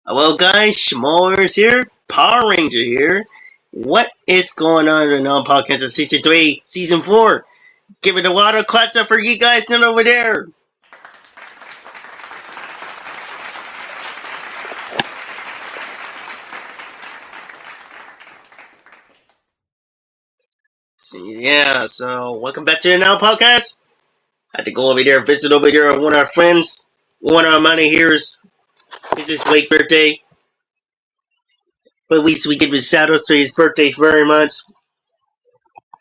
Hello guys, Schmollers here, Power Ranger here. What is going on in the podcast of Season 3, Season 4? Give it a lot of claps up for you guys down over there. So welcome back to the Now Podcast. Had to go over there, visit over there with one of our friends, one of our money here's. It's his late birthday. But at least we give his shout outs to his birthdays very much.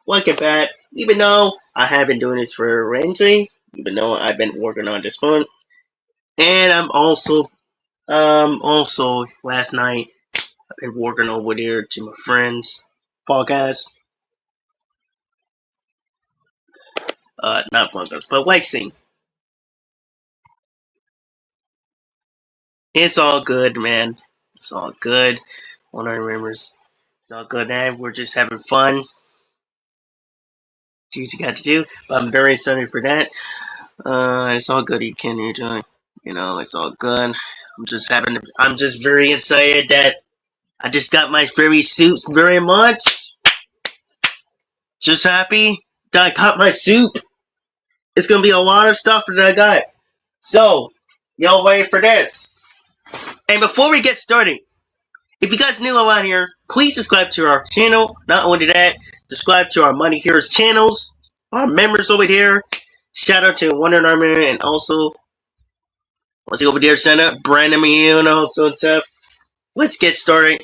Welcome back. Even though I have been doing this for Renji, even though I've been working on this one. And I'm also last night I've been working over there to my friend's podcast. Not podcast, but Waxing. It's all good, man. It's all good. One of our members. It's all good, man. We're just having fun. Do what you got to do. But I'm very excited for that. It's all good. You can enjoy. It's all good. I'm just very excited that I just got my fairy suit very much. Just happy that I got my suit. It's gonna be a lot of stuff that I got. So, y'all ready for this? And before we get started, if you guys new around here, please subscribe to our channel. Not only that, subscribe to our Money Heroes channels, our members over here. Shout out to Wonder Armor and also, let's go over there, shout out Brandon Mew and also stuff. Let's get started.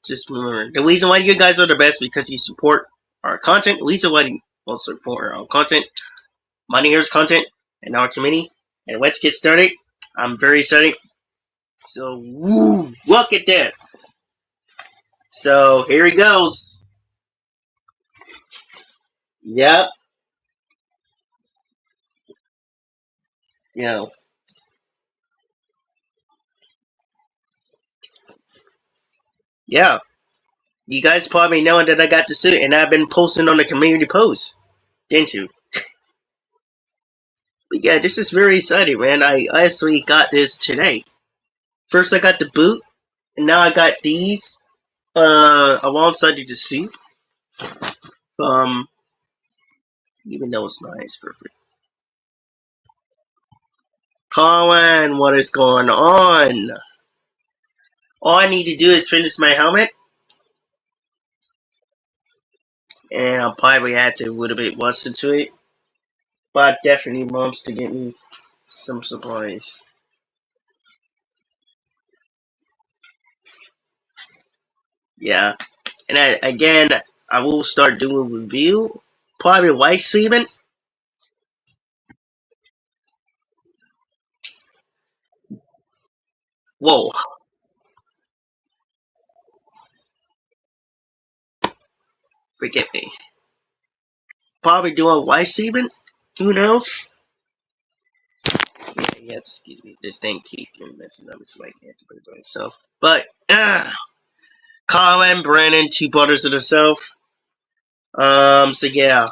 Just remember, the reason why you guys are the best because you support our content. The reason why you also support our content, Money Heroes content, and our community. And let's get started. I'm very excited. So, woo, look at this. So, here he goes. Yep. Yeah. Yeah. You guys probably know that I got the suit and I've been posting on the community post. Didn't you? But yeah, this is very exciting, man. I actually got this today. First I got the boot, and now I got these alongside of the suit. Even though it's nice, perfect. Colin, what is going on? All I need to do is finish my helmet, and I'll probably add to a little bit what's into it. But I definitely need moms to get me some supplies. Yeah, and I will start doing a review, probably white sleeving. Whoa, forget me. Probably doing white sleeving. Who knows? Yeah, excuse me. This thing keeps getting messing up. It's like I have to put it by itself. But Colin, Brandon, two brothers of the South. So yeah,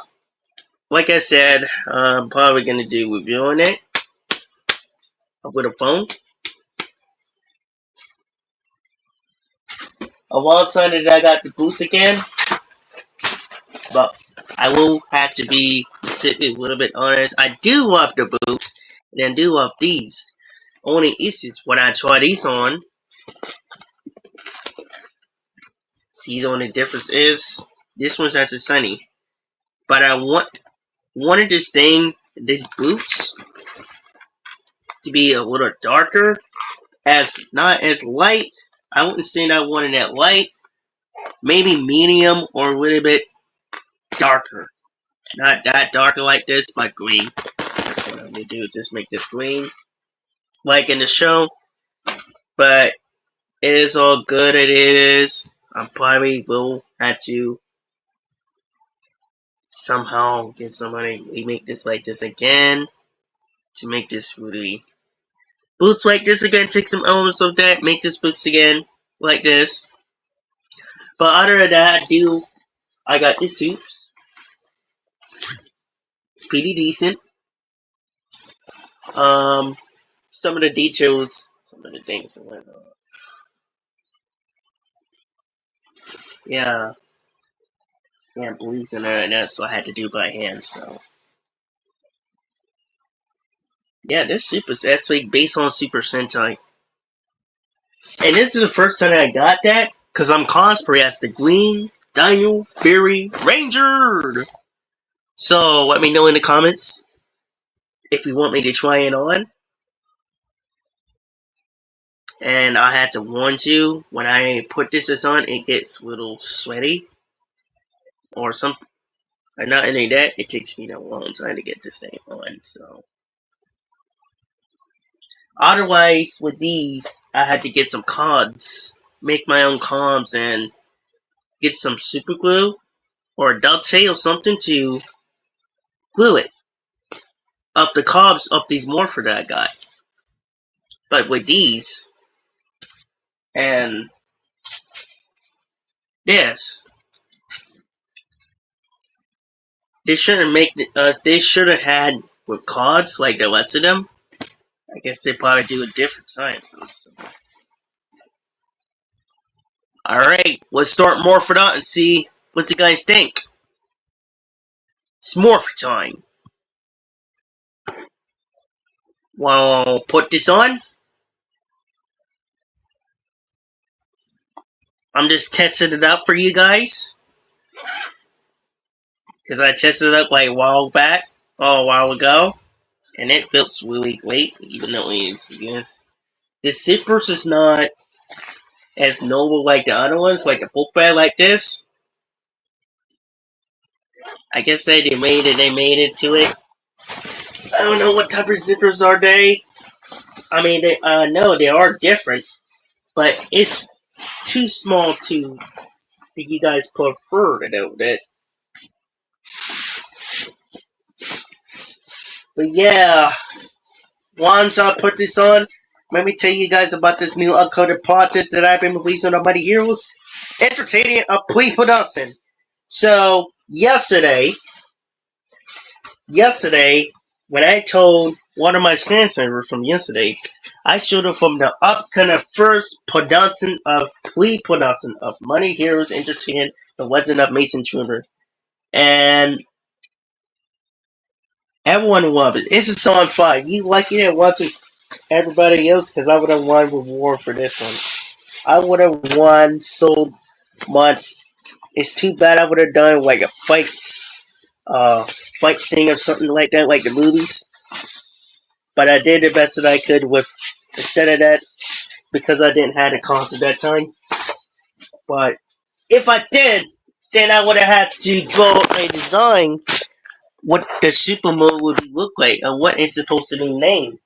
like I said, I'm probably gonna do reviewing it with a phone. Alongside it, I got the boots again, but I will have to be a little bit honest. I do love the boots, and I do love these. Only issues when I try these on. See, the only difference is this one's actually sunny, but I wanted this these boots, to be a little darker, as not as light. I wouldn't say that I wanted that light. Maybe medium or a little bit darker. Not that darker like this, but green. That's what I'm gonna do. Just make this green, like in the show. But it is all good. It is. I probably will have to somehow get somebody to make this like this again to make this really boots like this again. Take some elements of that. Make this boots again like this. But other than that, I got the suits. It's pretty decent. Some of the details some of the things that went on. Yeah, yeah, blues and that's what I had to do by hand. So yeah, this Super's actually based on Super Sentai, and this is the first time I got that because I'm cosplay as the Green Dino Fairy Ranger. So let me know in the comments if you want me to try it on. And I had to warn you, when I put this on, it gets a little sweaty. Or some, and not only that, it takes me a long time to get this thing on. So, otherwise, with these, I had to get some cods, make my own comms, and get some super glue or a duct tape or something to glue it up the cobs up these morpher that I got. But with these and this, they shouldn't make. They should have had with cards like the rest of them. I guess they probably do a different science. So. All right, let's start morphing out and see what the guys think. It's morph time. Well, put this on. I'm just testing it out for you guys because I tested it up like a while ago, and it feels really great. Even though it's yes, this zippers is not as noble like the other ones, like the full fat like this. I guess they made it. They made it to it. I don't know what type of zippers are they. I mean, they no, they are different, but it's too small to think you guys prefer to know that. But yeah, once I put this on, let me tell you guys about this new uncoated podcast that I've been releasing on Mighty Heroes. Entertaining a pre-production. So yesterday, when I told one of my stand servers from yesterday, I showed them from the upcoming first production of pre-production of Mighty Heroes Entertainment, The Legend of Mason Truber. And everyone loved it. It's a song 5. You like it? It wasn't everybody else because I would have won reward for this one. I would have won so much. It's too bad I would have done like a fight scene or something like that, like the movies. But I did the best that I could with instead of that because I didn't have the cost at that time. But if I did, then I would have had to draw a design what the super mode would look like and what it's supposed to be named.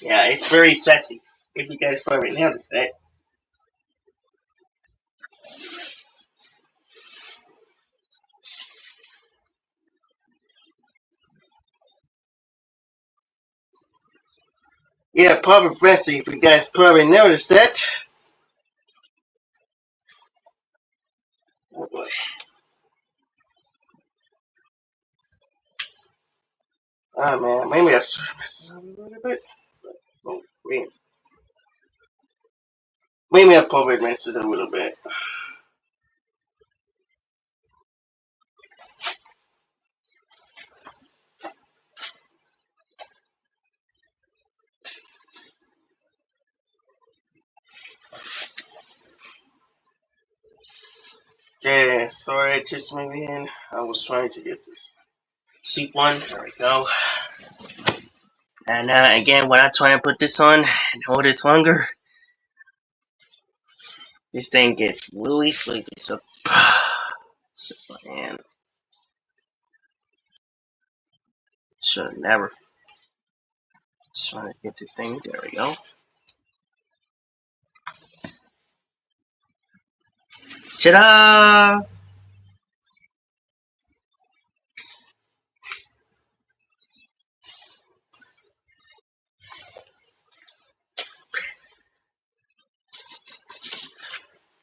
Yeah, it's very stressy. If you guys probably noticed that. Yeah, probably stressy. If you guys probably noticed that. Oh boy. Oh man, maybe I should mess it up a little bit. Oh, wait. Maybe I probably messed it up a little bit. Okay, sorry, it just me in. I was trying to get this soup one. There we go. And again, when I try and put this on and hold this longer, this thing gets really sleepy. So, man, should have never. Just trying to get this thing. There we go. Ta-da!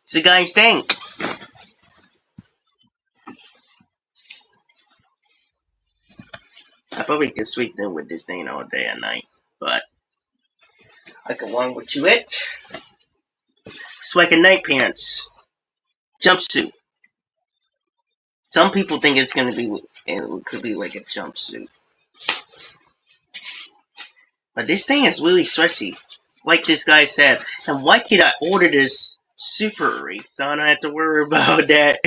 So, guys, think. I probably could sleep there with this thing all day and night, but I can warn with you it. It's like a night pants jumpsuit. Some people think it's gonna be, it could be like a jumpsuit, but this thing is really stretchy. Like this guy said, and why can't I order this super early so I don't have to worry about that?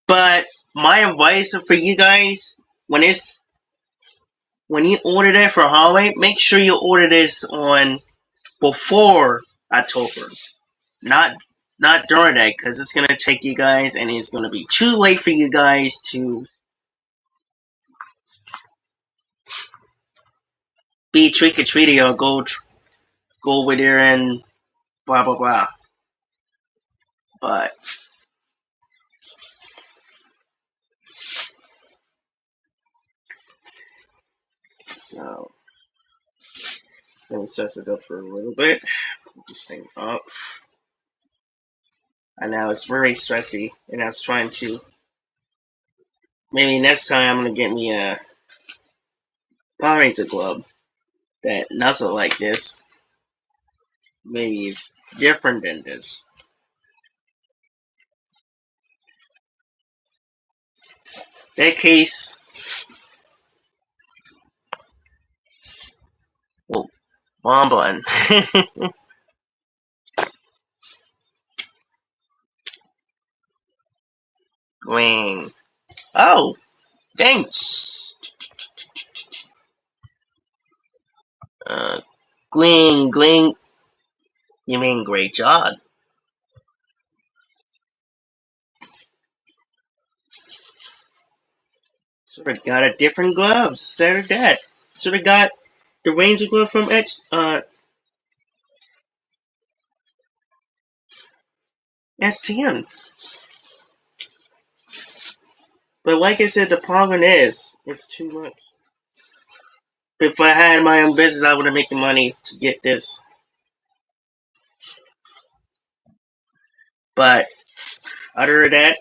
But my advice for you guys, when you order that for Huawei, make sure you order this on before October, not during that, because it's gonna take you guys, and it's gonna be too late for you guys to be trick or treating or go over there and blah blah blah. But so let me set this up for a little bit. Put this thing up. And now it's very stressy, and I was trying to. Maybe next time I'm gonna get me a Power Ranger glove that nothing like this. Maybe it's different than this. That case, well, bomb button. Gling. Oh, thanks. Gling, gling. You mean great job. Sort of got a different glove instead of that. Sort of got the Ranger glove from STM. But like I said, the problem is, it's too much. If I had my own business, I would have made the money to get this. But other than that,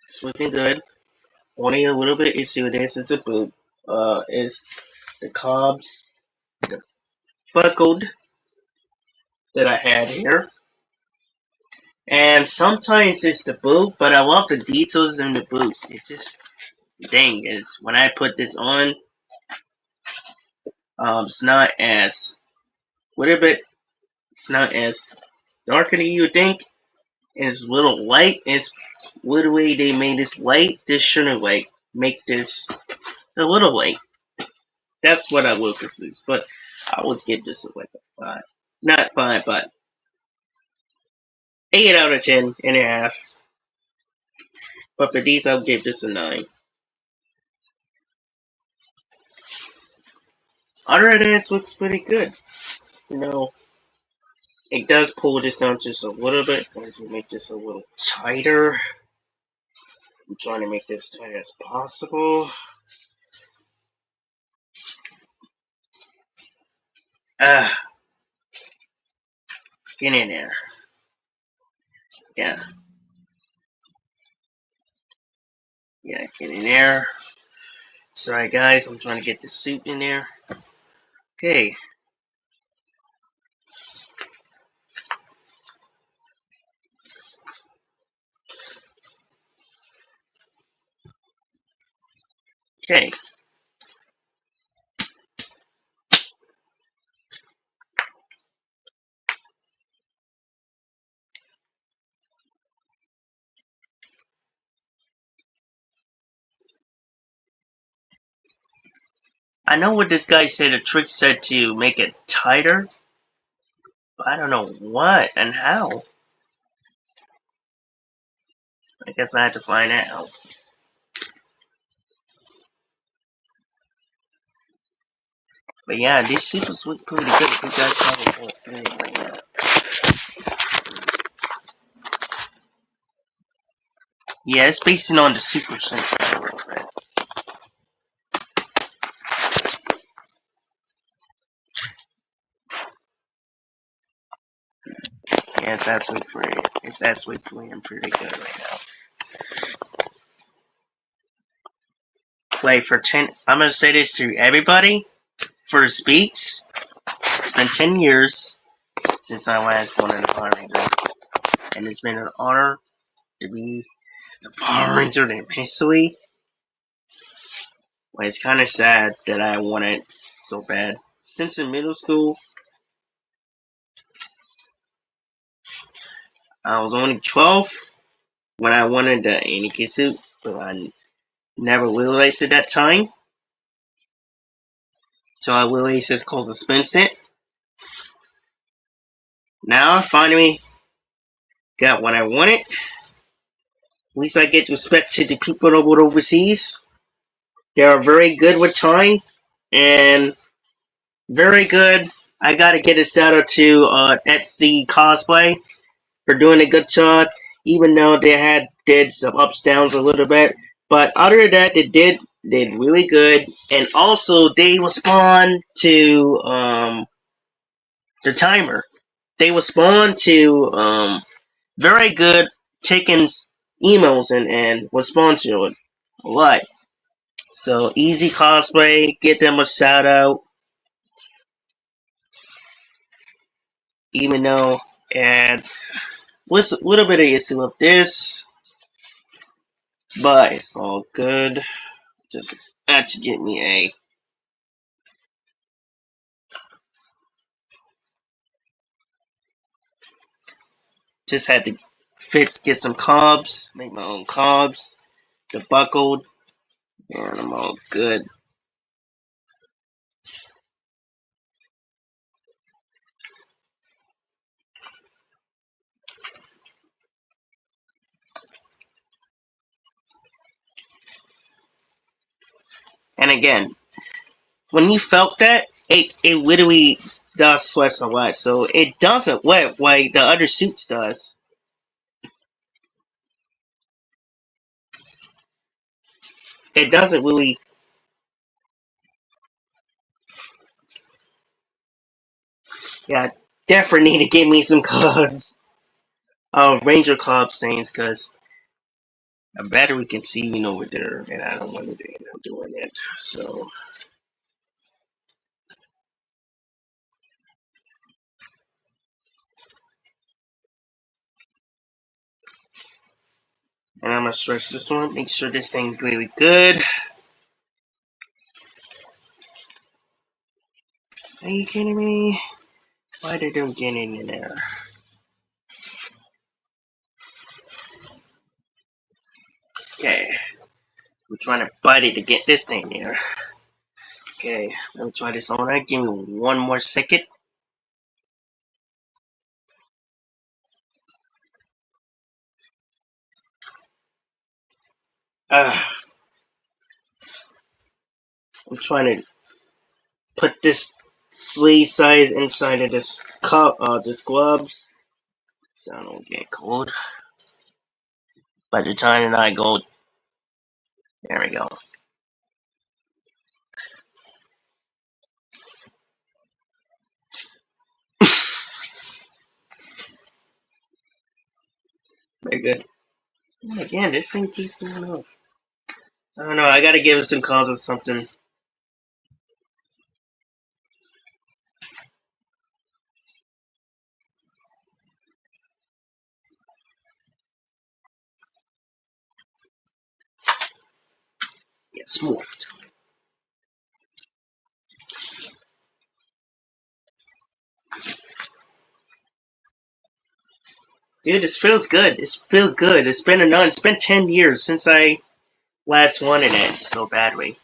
it's looking good. Only a little bit issue with this is the boot. Is the cobs buckled that I had here. And sometimes it's the boot, but I love the details in the boots. It just, the thing is, when I put this on, it's not as, little bit, it's not as darker than you would think. It's a little light. It's literally they made this light. This shouldn't like make this a little light. That's what I will consider. But I would give this like a 5. Not 5, but 8 out of 10 and a half. But for these, I'll give this a 9. Other than that, it looks pretty good. You know, it does pull this down just a little bit. I'm going to make this a little tighter. I'm trying to make this tight as possible. Get in there. Yeah. Yeah, get in there. Sorry guys, I'm trying to get the suit in there. Okay. Okay. I know what this guy said, a trick said to make it tighter, but I don't know what and how. I guess I have to find out. But yeah, these suits look pretty good. If you guys probably can't see it right now. Yeah, it's based on the Super Sentai. Yeah, it's actually playing pretty good right now. Wait, for 10, I'm gonna say this to everybody for the speaks. It's been 10 years since I last won an Power Ranger, and it's been an honor to be the Power Ranger in history. Well, it's kind of sad that I want it so bad. Since in middle school, I was only 12 when I wanted the Anakin suit, but I never realized at that time. So I realized it's called the spin stint. Now I finally got what I wanted. At least I get respect to the people over overseas. They are very good with time and very good. I gotta get a shout out to Etsy Cosplay for doing a good job, even though they did some ups downs a little bit. But other than that, they did really good, and also they respond to the timer. They respond to very good taking emails and respond to it a lot. So easy cosplay, get them a shout out, even though and with a little bit of issue with this, but it's all good. Just had to get me a. Just had to get some cobs, make my own cobs, the buckled, and I'm all good. And again, when you felt that, it literally does sweat a lot. So it doesn't wet like the other suits does. It doesn't really. Yeah, definitely need to get me some cobs. Ranger cob stains, because a battery can see me over there, and I don't want to end up doing it. So, and I'm gonna stretch this one, make sure this thing's really good. Are you kidding me? Why did they get in there? Okay, we're trying to bite it to get this thing here. Okay, let me try this on. Give me one more second. Uh, I'm trying to put this sleeve size inside of this cup, this gloves, so I don't get cold. By the time that I go, there we go. Very good. And again, this thing keeps going off. I don't know. I gotta give it some cause or something. Yeah, smooth. Dude, this feels good. It feels good. It's been 10 years since I last wanted it so badly.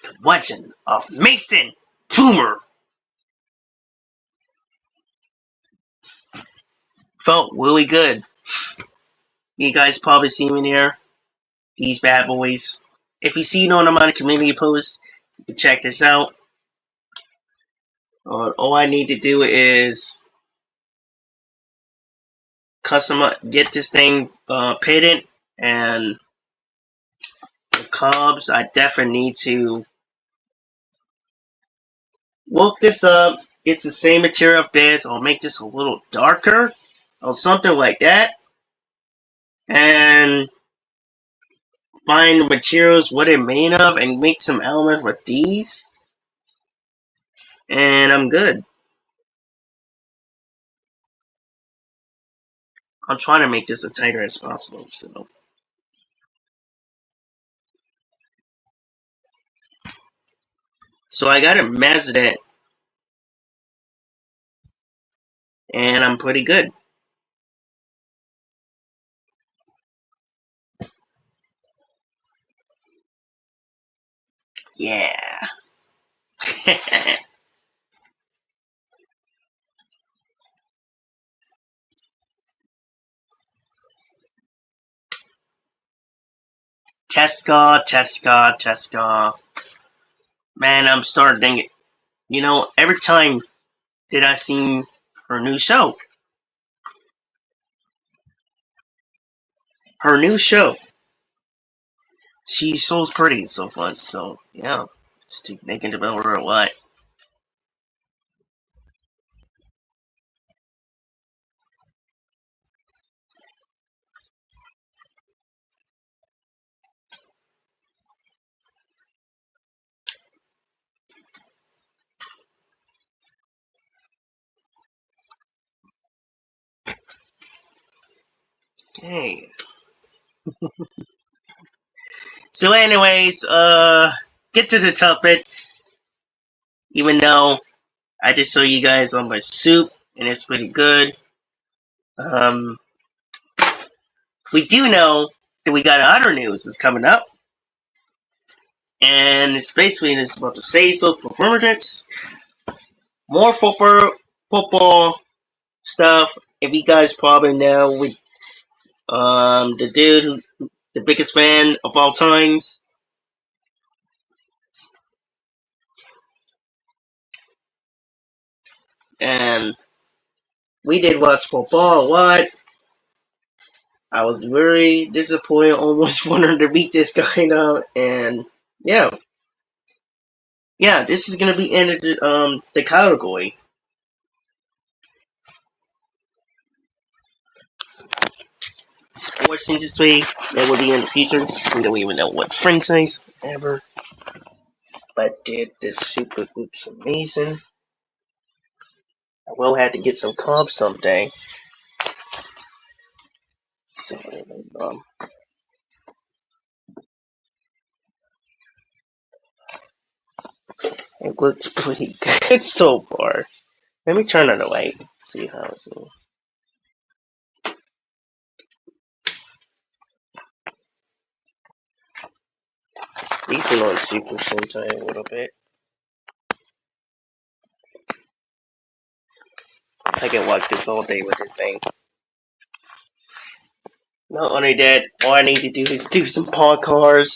The Legend of Mason Tumor felt really good. You guys probably see me there. These bad boys. If you see one of my community posts, you can check this out. All I need to do is get this thing pitted, and the cobs. I definitely need to look this up. It's the same material of this. I'll make this a little darker or something like that. and find the materials, what they're made of, and make some elements with these, and I'm good. I'm trying to make this as tighter as possible. So I got it measured it, and I'm pretty good. Yeah. Tesca, Tesca, Tesca. Man, I'm starting it. Every time that I see her new show, her new show, she's so pretty and so fun. So yeah, just keep making the develop her what. Okay. So, anyways, get to the topic. Even though I just showed you guys on my soup, and it's pretty good. Um, we do know that we got other news that's coming up, and it's about the say so performance, more football stuff. If you guys probably know, with the dude who the biggest fan of all times, and we did watch football. What? I was very disappointed, almost wanted to beat this guy now, and yeah, this is gonna be ended the category. Sports industry that will be in the future. We don't even know what franchise ever, but did this super looks amazing. I will have to get some comps someday. So um, it looks pretty good so far. Let me turn it away. See how it's going. Decent on Super Sentai a little bit. I can watch this all day with this thing. Not only that, all I need to do is do some parkour,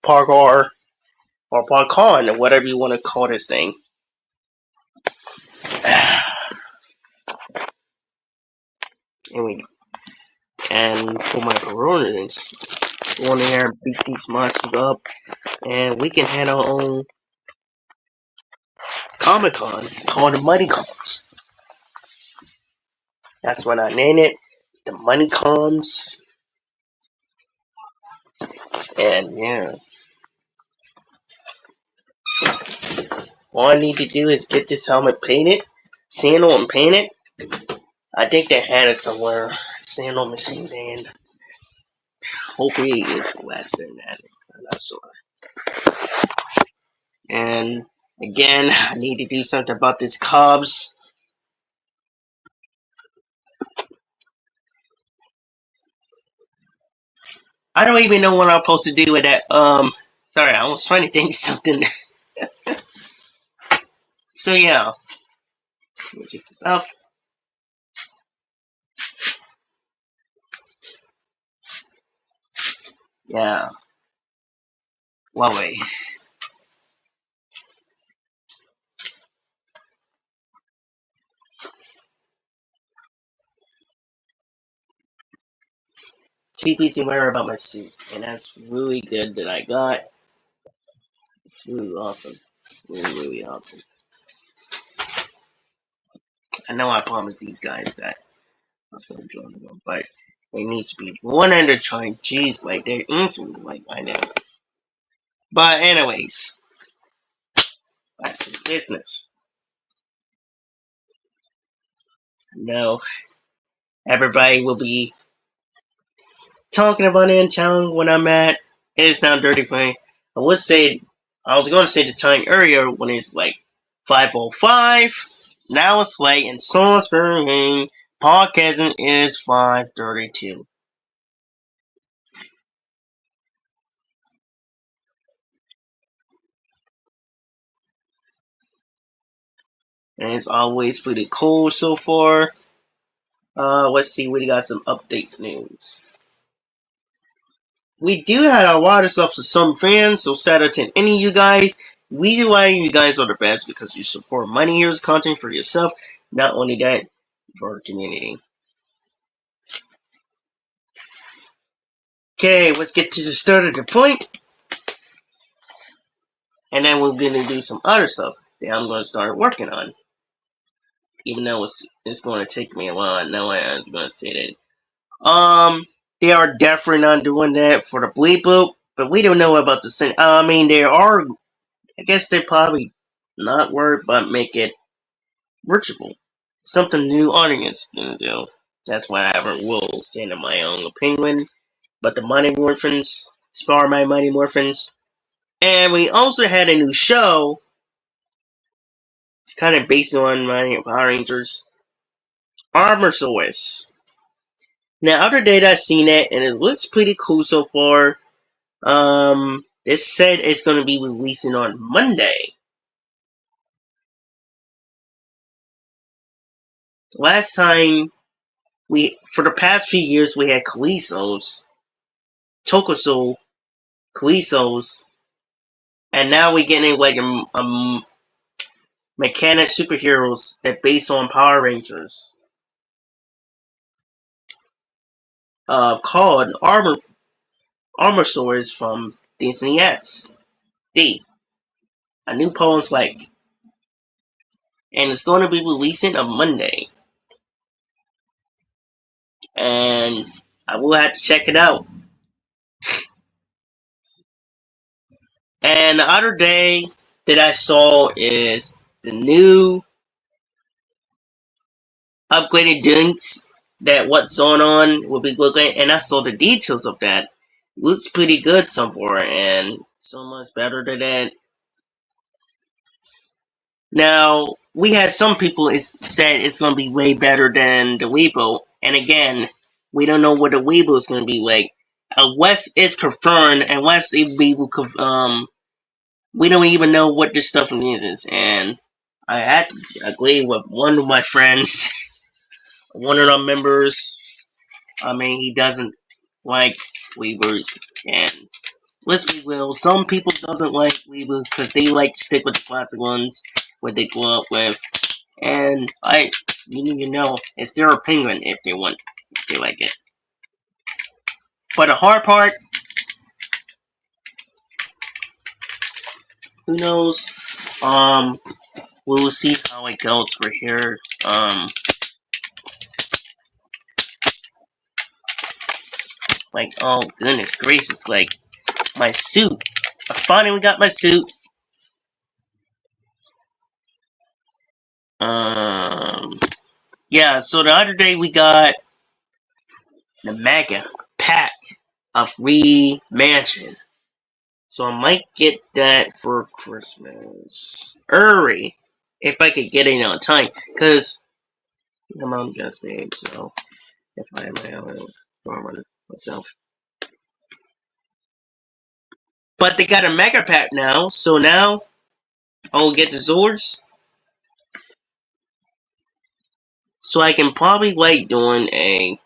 or parkour, or whatever you want to call this thing. And we and for my Coronas, go in there and beat these monsters up, and we can have our own Comic Con called the Money Cons. That's what I named it, the Money Cons, and yeah, all I need to do is get this helmet painted, sandal and paint it. I think they had it somewhere. Sandal machine band. Hopefully it's less than that. I'm not sure. And again, I need to do something about this Cubs. I don't even know what I'm supposed to do with that. Sorry, I was trying to think something. So yeah, let me check this out. Yeah, Huawei. TPC Wear about my suit, and that's really good that I got. It's really awesome. Really awesome. I know I promised these guys that I was going to join them, but It needs to be 100 trying. Jeez, like they're instantly like I know. But anyways, back to the business. No, everybody will be talking about it in town when I'm at. It is now dirty funny. I would say I was going to say the time earlier when it's like 5:05. Now it's late in Salisbury. Podcasting is 5:32. And it's always pretty cool so far. Let's see, we got some updates news. We do have a lot of stuff to some fans, so shout out to any of you guys. We do why you guys are the best because you support Money Heroes content for yourself, not only that, for our community. Okay, let's get to the start of the point, and then we're gonna do some other stuff that I'm gonna start working on. Even though it's gonna take me a while, I know I was gonna say that. They are definitely not doing that for the bleep boop, but we don't know about the thing. I mean, they are. I guess they probably not work, but make it reachable. Something new audience gonna do. That's why I haven't will say in my own opinion. But the Mighty Morphins, Spar My Mighty Morphins. And we also had a new show. It's kind of based on Mighty Power Rangers. Armorsaurus. Now, other day I've seen it, and it looks pretty cool so far. They said it's going to be releasing on Monday. Last time, for the past few years, we had Kalisos, Tokusou, Kalisos, and now we're getting like a mechanic superheroes that based on Power Rangers. Called Armorsaurus from Disney XD. A new Poland's like, and it's going to be releasing on Monday. And I will have to check it out. And the other day that I saw is the new upgraded drinks that what's on will be looking, and I saw the details of that. Looks pretty good so far, and so much better than that. Now, we had some people said it's going to be way better than the Weibo, and again, we don't know what the Weibo is going to be like. Unless it's confirmed, unless it be we don't even know what this stuff is, and I had to agree with one of my friends, one of our members. I mean, he doesn't like Weavers, and let's be real, some people doesn't like Weavers because they like to stick with the classic ones, what they grew up with, and you need to know, it's their opinion if they like it. But the hard part, who knows? We will see how it goes for here. Like, oh goodness gracious, like, my suit. I finally got my suit. Yeah, so the other day we got the mega pack of Mansion. So I might get that for Christmas. Early. If I could get it on time. Because my mom gets me, so if I have my own, I'll run it myself. But they got a mega pack now, so now I'll get the Zords. So I can probably like doing I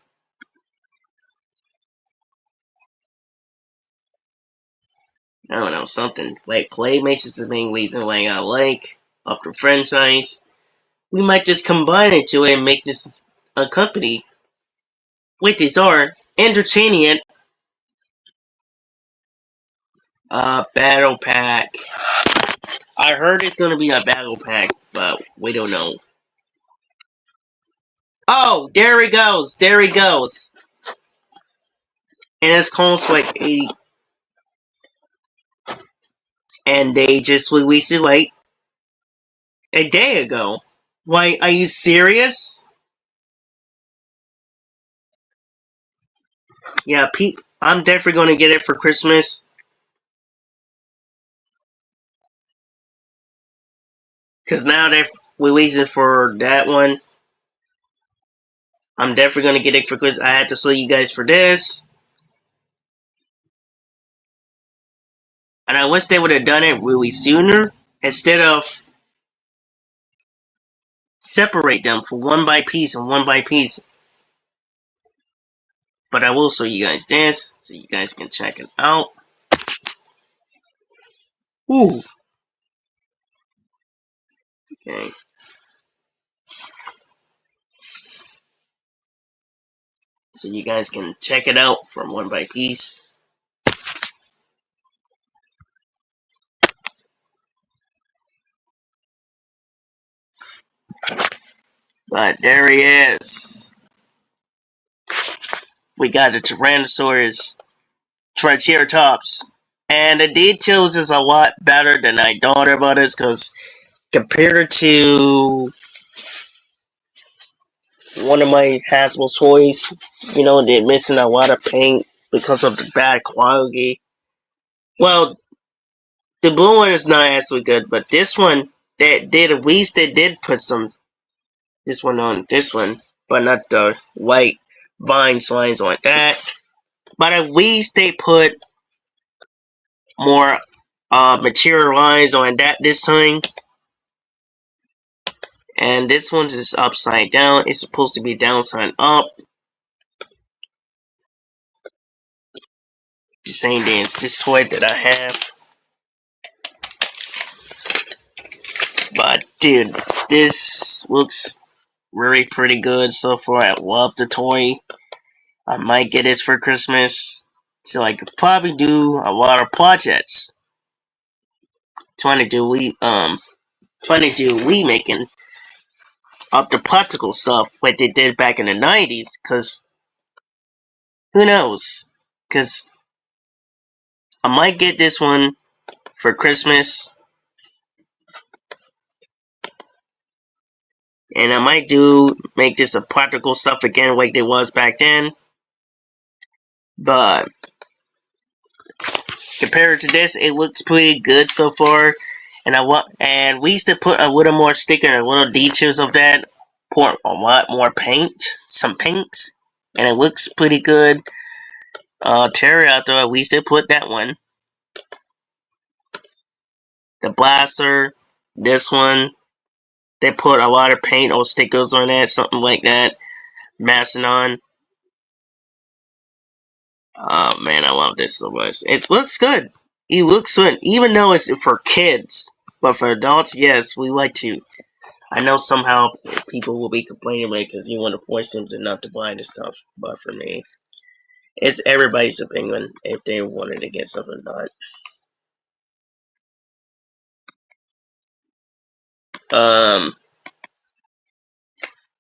don't know, something like Playmates is the main reason why I like of the franchise. We might just combine it to it and make this a company. With these are entertaining battle pack. I heard it's gonna be a battle pack, but we don't know. Oh, there he goes. There he goes. and it's cost like 80, and they just released it like a day ago. Why, are you serious? Yeah, Pete, I'm definitely gonna get it for Christmas. Cause now they're releasing for that one. I'm definitely gonna get it for Christmas. I had to show you guys for this. And I wish they would have done it really sooner. Instead of separate them for one by piece and one by piece. But I will show you guys this, so you guys can check it out. Ooh. Okay. So you guys can check it out from one by piece. But there he is. We got the Tyrannosaurus Triceratops. And the details is a lot better than I thought about this, because compared to one of my Hasbro toys, they're missing a lot of paint because of the bad quality. Well, the blue one is not actually good, but this one, they did at least they did put some this one on this one, but not the white vine lines like that. But at least they put more material lines on that this time. And this one is upside down. It's supposed to be downside up. The same thing as this toy that I have. But dude, this looks really pretty good so far. I love the toy. I might get this for Christmas. So I could probably do a lot of projects. Trying to do remaking of the practical stuff like they did back in the 90s, cause who knows? Cause I might get this one for Christmas. And I might make this a practical stuff again like it was back then. But compared to this, it looks pretty good so far. And we used to put a little more sticker and little details of that. Pour a lot more paint, some paints, and it looks pretty good. Pterodactyl, we used to put that one. The blaster, this one, they put a lot of paint or stickers on that, something like that. Mastodon. Oh man, I love this so much. It looks good. It looks good, even though it's for kids. But for adults, yes, we like to. I know somehow people will be complaining because you want to force them to not to buy this stuff. But for me, it's everybody's opinion if they wanted to get something or not.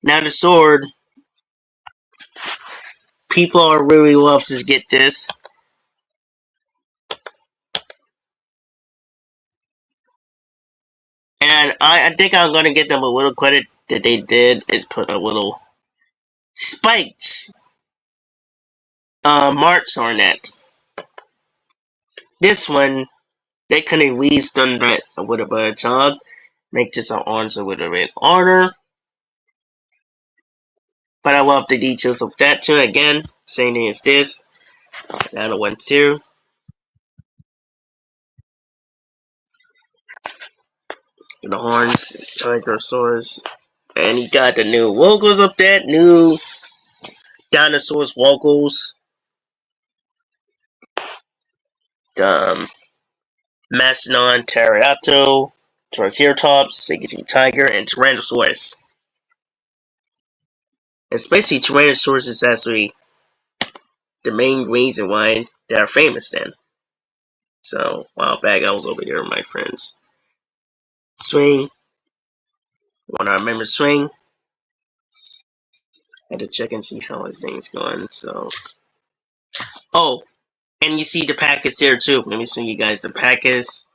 Now the sword, people are really love to get this. And I think I'm gonna give them a little credit that they did is put a little spikes marks on it. This one, they could have really done that with a better job. Make this an orange with a red order. But I love the details of that too. Again, same thing as this. Another one too. The horns, Tigerosaurus. And you got the new logos of that, new dinosaurs logos. The Mastodon, Pterodactyl, Triceratops, Sagittarius Tiger, and Tyrannosaurus. Especially Tyrannosaurus is actually the main reason why they are famous then. So, a while back I was over there with my friends. Swing. When I remember Swing, I had to check and see how his thing's going, so Oh, and you see the packets there too. Let me show you guys the packets.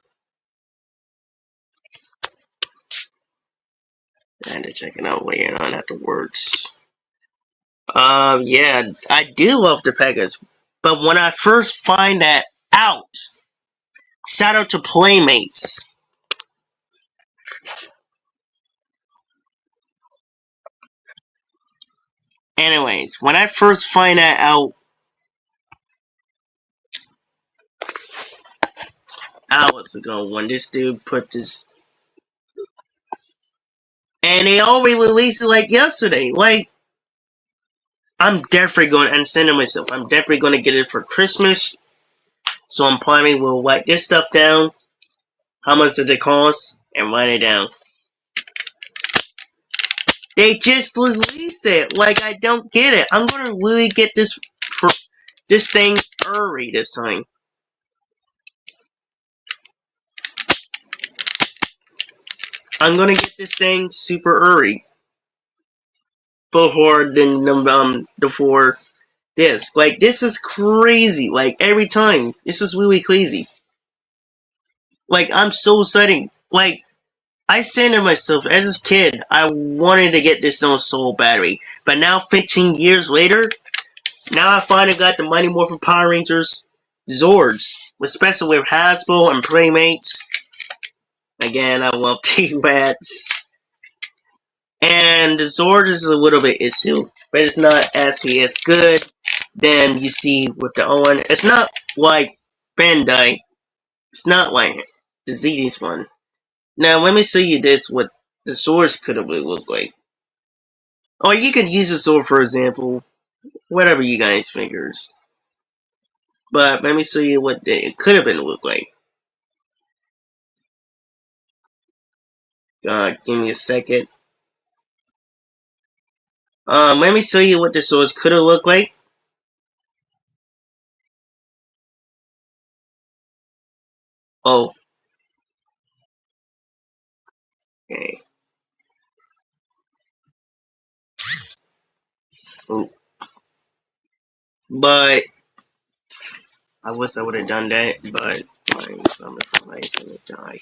And to check it out later on afterwards. Yeah, I do love the packets. But when I first find that out, shout out to Playmates. Anyways, when I first find that out, hours ago, when this dude put this, and they already released it like yesterday. Like, I'm definitely going to, I'm sending myself, I'm definitely going to get it for Christmas. So I'm planning we'll write this stuff down, how much did it cost, and write it down. They just released it. Like, I don't get it. I'm gonna really get this for this thing early this time. I'm gonna get this thing super early before this. Like, this is crazy. Like, every time, this is really crazy. Like, I'm so excited. Like, I said to myself, as a kid, I wanted to get this on Soul Battery. But now, 15 years later, now I finally got the Mighty Morphin Power Rangers Zords, especially with Hasbro and Playmates. Again, I love T-Rats. And the Zord is a little bit issue, but it's not actually as good than you see with the Owen. It's not like Bandai. It's not like the ZD's one. Now, let me show you this, what the swords could have looked like. Or you could use a sword, for example, whatever you guys figures. But let me show you what it could have been looked like. Give me a second. Let me show you what the swords could have looked like. Oh, okay. Oh, but I wish I would have done that. But mine's gonna die.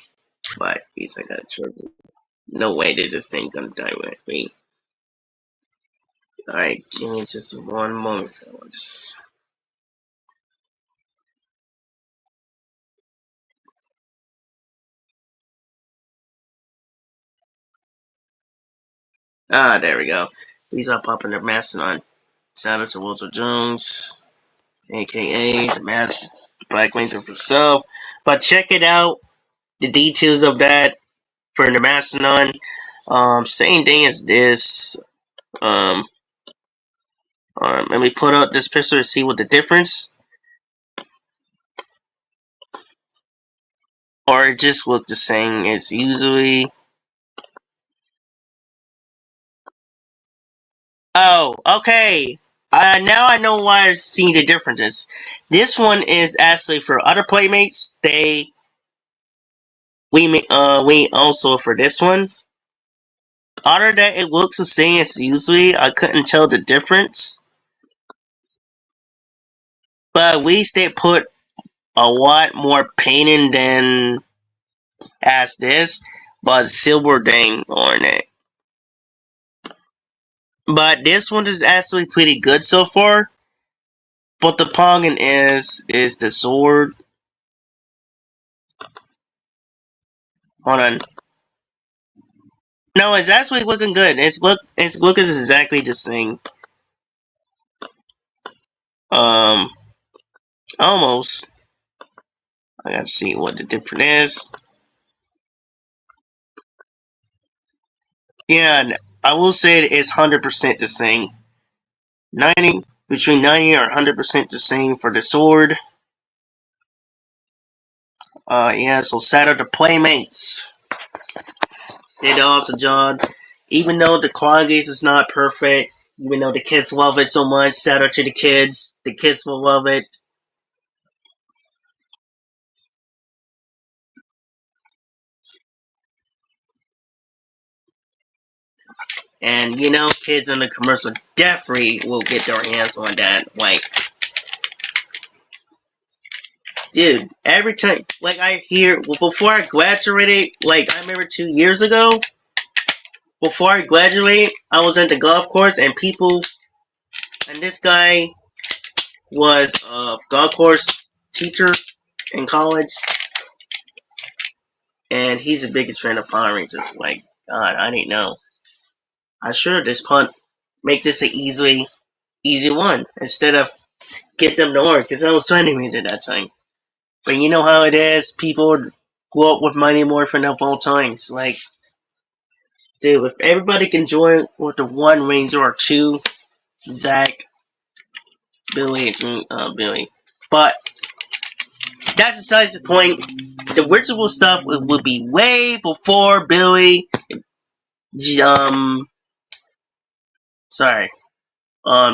But at least I got trouble. No way, this thing gonna die with me. All right, give me just one moment, fellas. Ah, there we go. These are popping their Mastodon. Shout out to Walter Jones, aka the Black Ranger himself. But check it out. The details of that for the Mastodon. Same thing as this. Um, Let me put out this picture to see what the difference, or it just look the same as usually. Oh, okay. Now I know why I see the differences. This one is actually for other playmates. We also for this one. Other than it looks the same as usually, I couldn't tell the difference. But at least they put a lot more painting than as this, but silver thing on it. But this one is actually pretty good so far. But the Pongan is the sword. Hold on. No, it's actually looking good. It's looking exactly the same. Um, almost. I gotta see what the difference is. Yeah, I will say it's 100% the same. 90 between 90 or 100% the same for the sword. Yeah. So shout out to Playmates. They did an awesome job. Even though the quality is not perfect, even though the kids love it so much, shout out to the kids. The kids will love it. And you know, kids in the commercial definitely will get their hands on that. Like, dude, every time, like, I hear, well, before I graduated, like, I remember 2 years ago, before I graduated, I was at the golf course, and people, and this guy was a golf course teacher in college, and he's the biggest fan of Power Rangers. Like, God, I didn't know. I should have just make this an easy one, instead of get them to work, because I was trying to at that time. But you know how it is, people grow up with Mighty Morphin of all times. Like, dude, if everybody can join with the one Ranger or two, Zach, Billy, Billy. But that's besides the point. The ritual stuff will be way before Billy, sorry,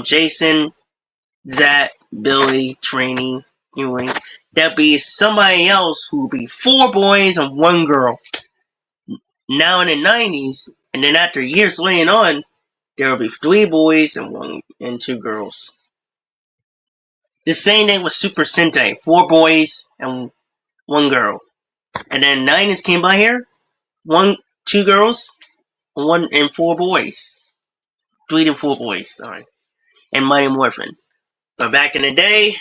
Jason, Zach, Billy, Trini, anyway. There'll be somebody else who will be 4 boys and 1 girl. Now in the 90s, and then after years laying on, there will be 3 boys and 2 girls. The same thing with Super Sentai, 4 boys and 1 girl. And then 90s came by here, 2 girls, 4 boys. 3 to 4 boys, sorry. And Mighty Morphin. But back in the day,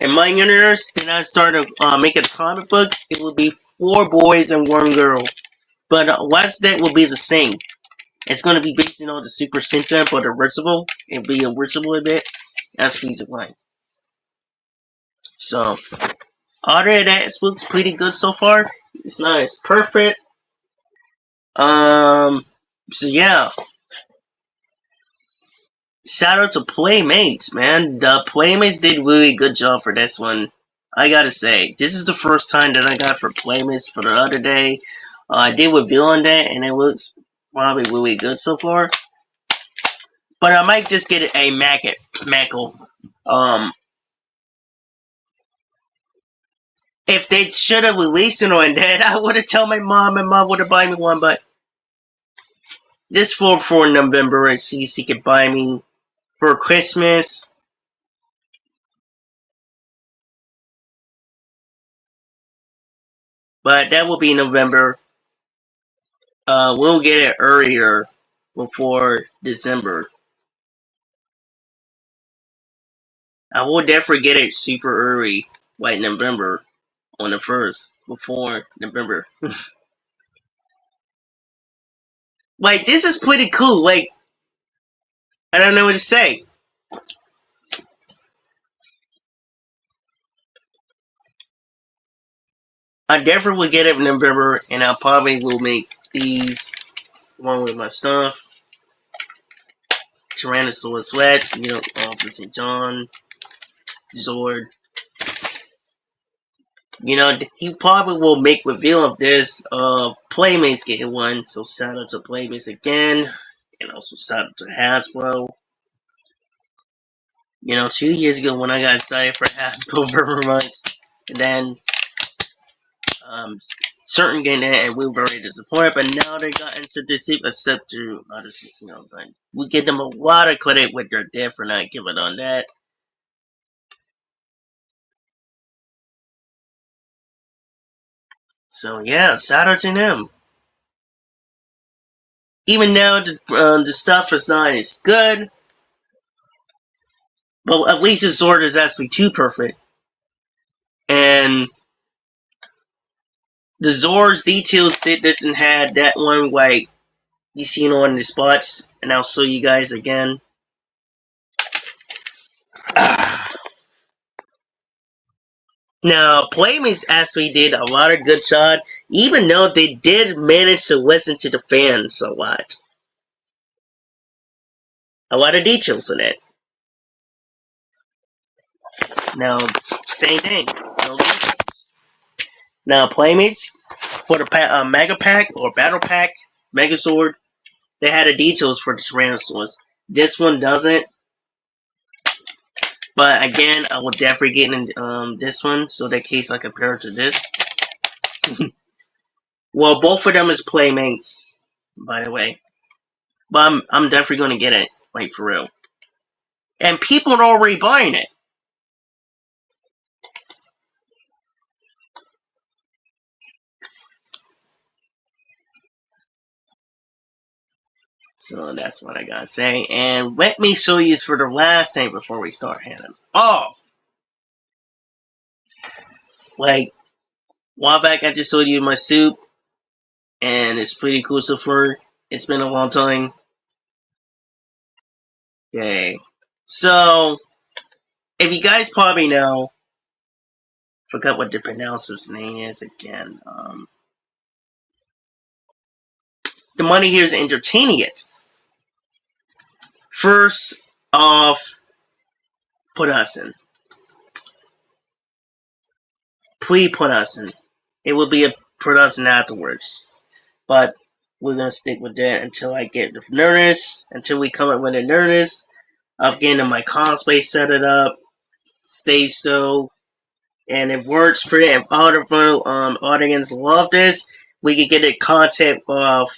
in my universe, then I started making comic books, it would be 4 boys and 1 girl. But what's that will be the same. It's going to be based on the Super Sentai, but original. It'll be original a bit. That's the reason why. So, other than that, it looks pretty good so far. It's nice. Perfect. So yeah. Shout out to Playmates, man. The Playmates did really good job for this one. I gotta say, this is the first time that I got for Playmates for the other day. I did review on that, and it looks probably really good so far. But I might just get a Mackle. If they should have released it on that, I would have told my mom, and mom would have buy me one. But this for November, and see if she could buy me for Christmas. But that will be November. We'll get it earlier before December. I will definitely get it super early, like November, on the 1st, before November. Like, this is pretty cool. Like, I don't know what to say. I definitely will get it in November, and I probably will make these one with my stuff. Tyrannosaurus Rex, also St. John, Zord. He probably will make reveal of this. Playmates getting one, so shout out to Playmates again, and also shout out to Hasbro. 2 years ago when I got excited for Hasbro very much, and then certain getting that, and we were very disappointed. But now they got into this, except to others, but we give them a lot of credit with their death for not giving on that. So yeah, shout out to them. Even though the stuff is not as good, but at least the Zord is actually too perfect. And the Zord's details doesn't have that one like you seen on the spots, and I'll show you guys again. Now, Playmates actually did a lot of good job, even though they did manage to listen to the fans a lot. A lot of details in it. Now, same thing. No details. Now, Playmates, for the Mega Pack or Battle Pack, Megazord, they had the details for the Tyrannosaurus. This one doesn't. But again, I will definitely get in this one, so that case I compare it to this. Well, both of them is Playmates, by the way. But I'm definitely going to get it, like for real. And people are already buying it. So that's what I gotta say. And let me show you for the last thing before we start heading off. Like, a while back I just showed you my soup, and it's pretty cool so far. It's been a long time. Okay. So, if you guys probably know, forgot what the pronouncer's name is again. The money here is entertaining it. First off, production. Pre-production. It will be a production afterwards. But we're gonna stick with that until I get the Nerdist, until we come up with a Nerdist of getting my cosplay set it up, stage show, and it works for it. If other audience love this, we can get a content of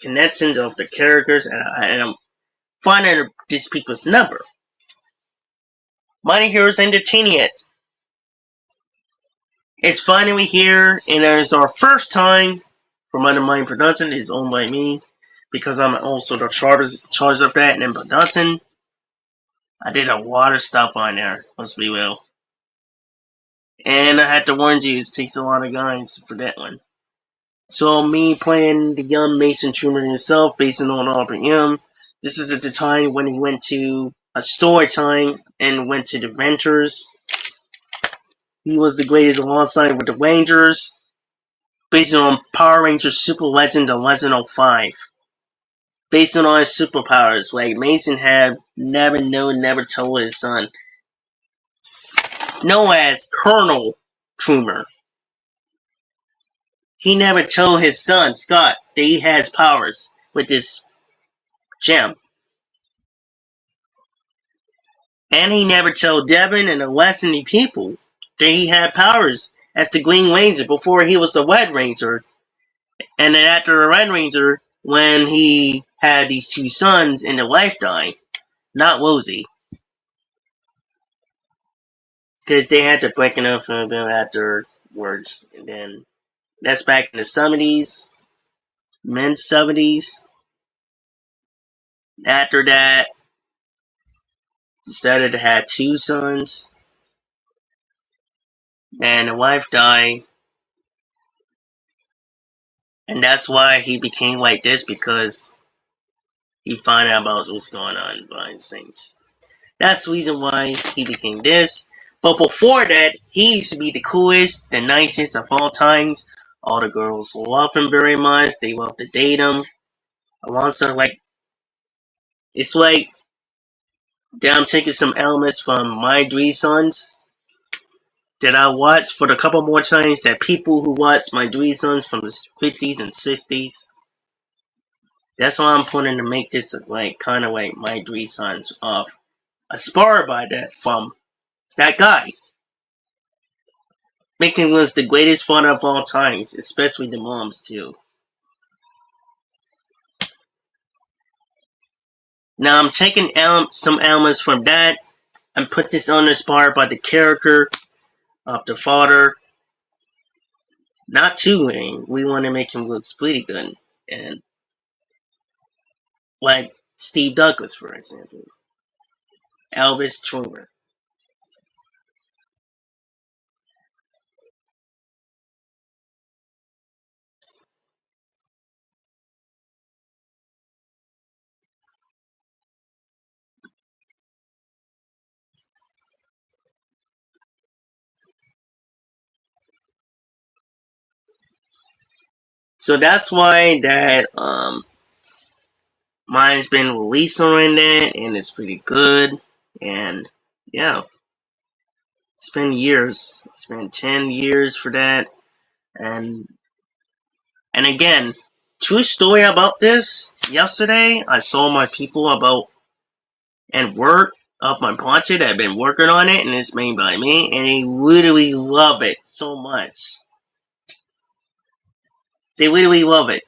connections of the characters, and I'm finding these people's number. Money Heroes Entertaining it. It's finally here, and it's our first time for Money Mind Production. It's owned by me because I'm also the charge of that and production. I did a lot of stuff on there, let's be real. And I had to warn you, it takes a lot of guys for that one. So me playing the young Mason Truman himself, based on RPM. This is at the time when he went to a story time and went to the Renters. He was the greatest alongside with the Rangers, based on Power Rangers Super Legend the Legend of 5. Based on his superpowers, like Mason had never told his son, known as Colonel Trumer. He never told his son, Scott, that he has powers with this gem. And he never told Devin and the Leslie people that he had powers as the Green Ranger before he was the Red Ranger. And then after the Red Ranger, when he had these two sons and the wife died, not Rosie. Because they had to break enough of them afterwards. And then that's back in the 70s, mid 70s. After that, he started to have two sons. And the wife died. And that's why he became like this, because he found out about what's going on behind the scenes. That's the reason why he became this. But before that, he used to be the coolest, the nicest of all times. All the girls love him very much. They love to date him. Alongside, like, it's like that I'm taking some elements from My Three Sons that I watched for the couple more times that people who watched My Three Sons from the 50s and 60s. That's why I'm putting to make this like kind of like My Three Sons of inspired by that from that guy. Making was the greatest fun of all times, especially the moms too. Now I'm taking some elements from that and put this on inspired by the character of the father. Not too lame. We want to make him look pretty good. And like Steve Douglas, for example. Elvis Trumer. So that's why that mine's been released on that, and it's pretty good. And yeah, it's been years. It's been 10 years for that. And again, true story about this. Yesterday, I saw my people about and work of my project that have been working on it, and it's made by me, and they literally love it so much. They literally love it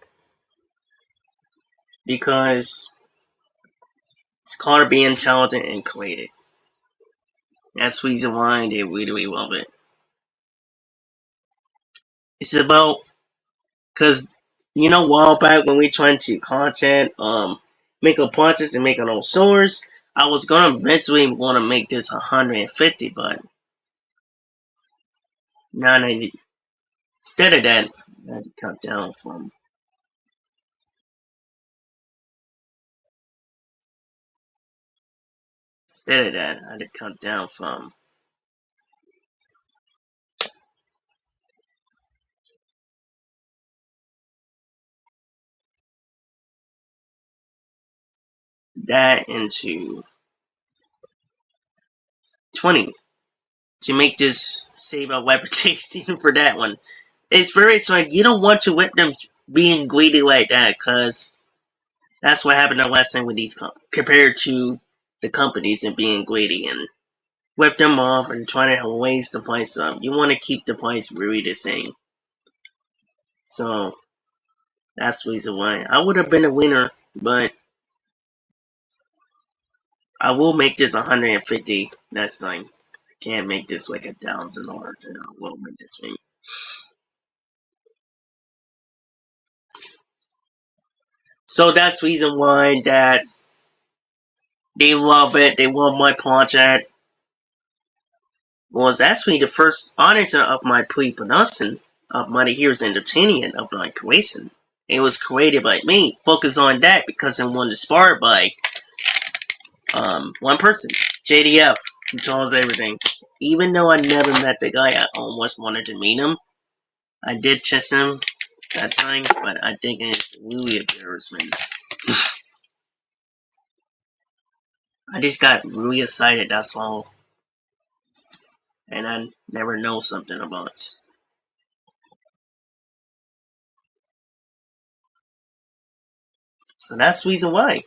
because it's called being talented and creative. That's the reason why they really love it. It's about because a while back when we tried to content make appliances and making those stores, I was gonna eventually want to make this 150, but now instead of that, I had to cut down from. Instead of that, I had to cut down from that into 20 to make this save our reputation for that one. It's very like you don't want to whip them being greedy like that, cause that's what happened the last time with these compared to the companies and being greedy and whip them off and try to raise the price up. You want to keep the price really the same. So that's the reason why I would have been a winner, but I will make this 150 next time. I can't make this like 1,000 or I will make this thing. So that's the reason why that they love it. They love my project. Was actually the first audience of my pre-production of Money Heroes Entertainment of my creation. It was created by me. Focus on that because it was inspired by one person, JDF, who tells everything. Even though I never met the guy, I almost wanted to meet him. I did chase him that time, but I think it's really embarrassment. I just got really excited, that's all. And I never know something about it. So that's the reason why.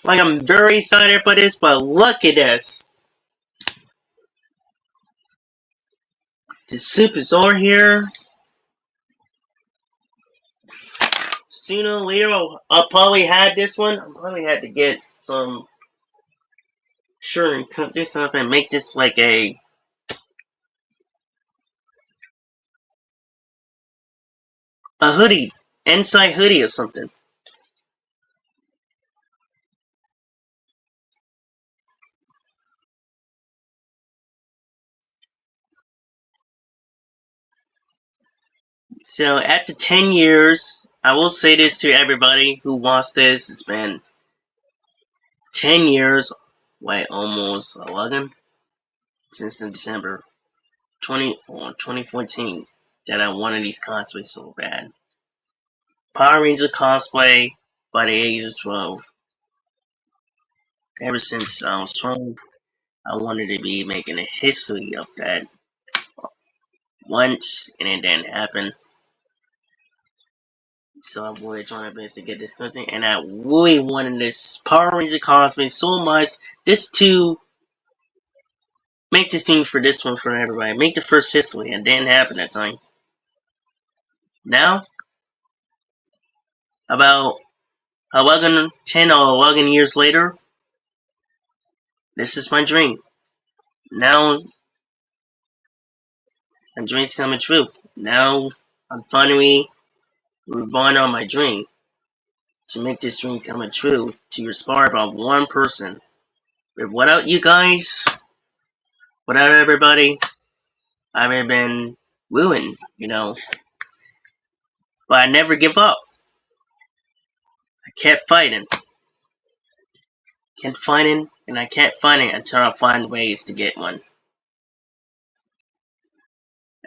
Like, I'm very excited for this, but look at this. The soup is over here. Sooner or later, I'll probably had this one. I probably had to get some sure and cook this up and make this like a hoodie, inside hoodie or something. So after 10 years, I will say this to everybody who wants this. It's been 10 years, wait, almost 11 since the December 2014 that I wanted these cosplays so bad. Power Ranger cosplay by the age of 12. Ever since I was 12, I wanted to be making a history of that once, and it didn't happen. So I'm really trying my best to get this cousin, and I really wanted this Power Ranger cosplay so much, just to make this thing for this one for everybody. Make the first history, and it didn't happen that time. Now, about 10 or 11 years later, this is my dream. Now, my dream's coming true. Now, I'm finally reborn on my dream to make this dream come true, to inspire about one person. But without you guys, without everybody, I would have been ruined, you know. But I never give up. I kept fighting. Kept fighting, and I kept fighting until I find ways to get one.